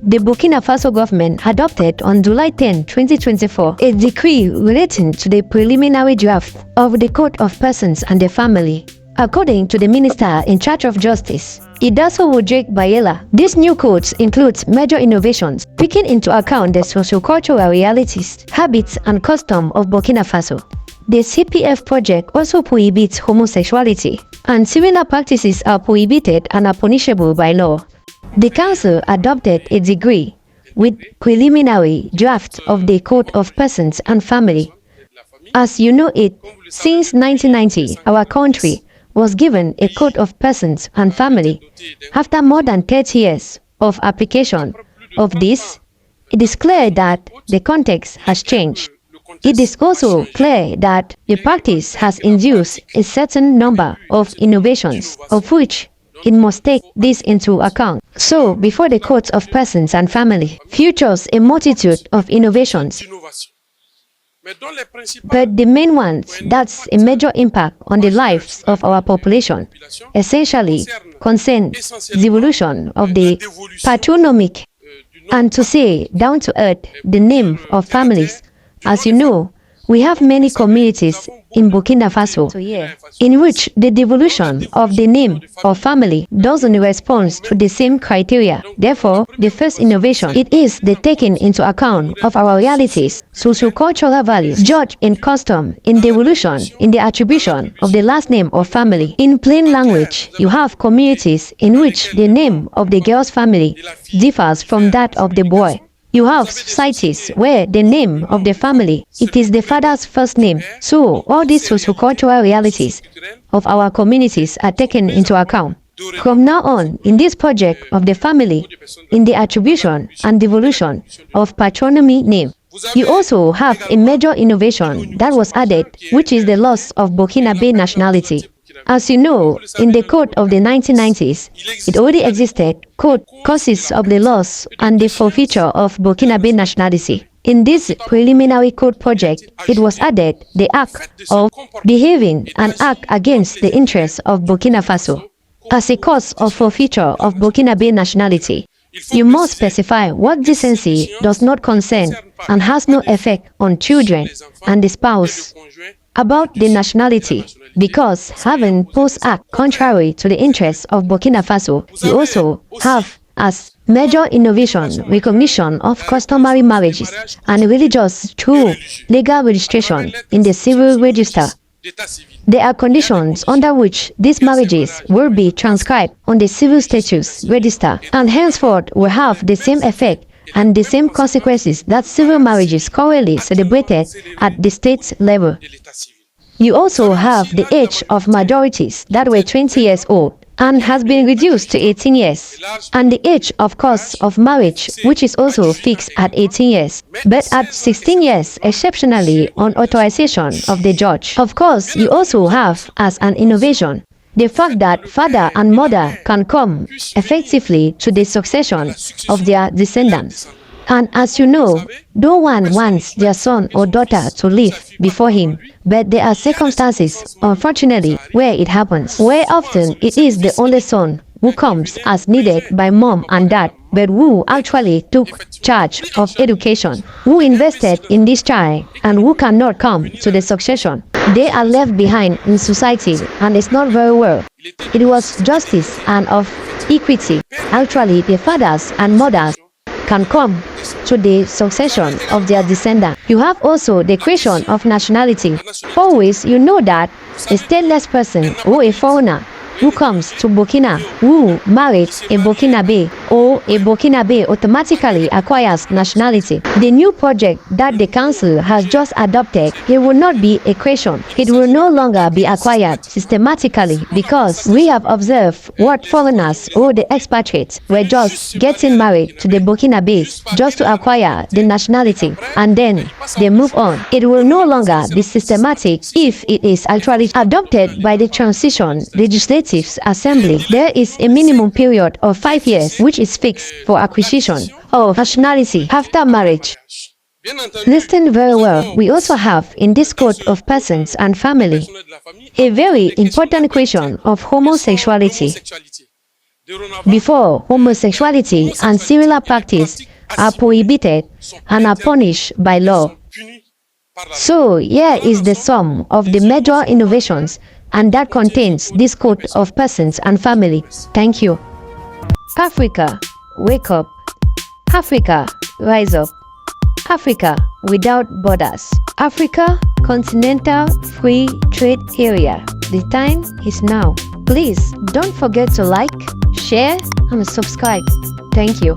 the Burkina Faso government adopted on July 10, 2024, a decree relating to the preliminary draft of the Code of Persons and their Family. According to the Minister in charge of Justice, Idaso Wojek Bayela, this new code includes major innovations, taking into account the socio-cultural realities, habits, and customs of Burkina Faso. The CPF project also prohibits homosexuality, and similar practices are prohibited and are punishable by law. The Council adopted a decree with preliminary draft of the Code of Persons and Family. As you know it, since 1990, our country was given a Code of Persons and Family. After more than 30 years of application of this, it is clear that the context has changed. It is also clear that the practice has induced a certain number of innovations, of which it must take this into account. So, before the Code of Persons and Family features a multitude of innovations, but the main ones that's a major impact on the lives of our population essentially concern the evolution of the patronymic and, to say down to earth, the name of families. As you know, we have many communities in Burkina Faso in which the devolution of the name of family doesn't respond to the same criteria. Therefore, the first innovation, it is the taking into account of our realities, socio-cultural values, judged in custom, in devolution, in the attribution of the last name of family. In plain language, you have communities in which the name of the girl's family differs from that of the boy. You have societies where the name of the family, it is the father's first name. So, all these sociocultural realities of our communities are taken into account. From now on, in this project of the family, in the attribution and devolution of patronymy name, you also have a major innovation that was added, which is the loss of Burkinabe nationality. As you know, in the code of the 1990s, it already existed. Code consists of the loss and the forfeiture of Burkinabe nationality. In this preliminary code project, it was added the act of behaving and act against the interests of Burkina Faso. As a cause of forfeiture of Burkinabe nationality, you must specify what decency does not concern and has no effect on children and the spouse about the nationality, because having post-act contrary to the interests of Burkina Faso, you also have as major innovation recognition of customary marriages and religious through legal registration in the civil register. There are conditions under which these marriages will be transcribed on the civil status register and henceforth will have the same effect and the same consequences that civil marriages currently celebrated at the state level. You also have the age of majorities that were 20 years old and has been reduced to 18 years, and the age of course of marriage, which is also fixed at 18 years, but at 16 years exceptionally on authorization of the judge. Of course, you also have as an innovation the fact that father and mother can come effectively to the succession of their descendants. And as you know, no one wants their son or daughter to live before him, but there are circumstances, unfortunately, where it happens, where often it is the only son who comes as needed by mom and dad, but who actually took charge of education, who invested in this child, and who cannot come to the succession. They are left behind in society, and it's not very well. It was justice and of equity. Actually, the fathers and mothers can come to the succession of their descendant. You have also the question of nationality. Always you know that a stateless person or a foreigner who comes to Burkina, who marries a Burkinabe, or a Burkinabe automatically acquires nationality. The new project that the council has just adopted, it will not be a question. It will no longer be acquired systematically, because we have observed what foreigners or the expatriates were just getting married to the Burkinabes just to acquire the nationality, and then they move on. It will no longer be systematic if it is actually adopted by the transition legislative assembly. There is a minimum period of 5 years which is fixed for acquisition of nationality after marriage. Listen very well. We also have in this code of persons and family a very important question of homosexuality. Before, homosexuality and similar practice are prohibited and are punished by law. So here is the sum of the major innovations, and that contains this code of persons and family. Thank you. Africa, wake up. Africa, rise up. Africa without borders. Africa, continental free trade area. The time is now. Please don't forget to like, share, and subscribe. Thank you.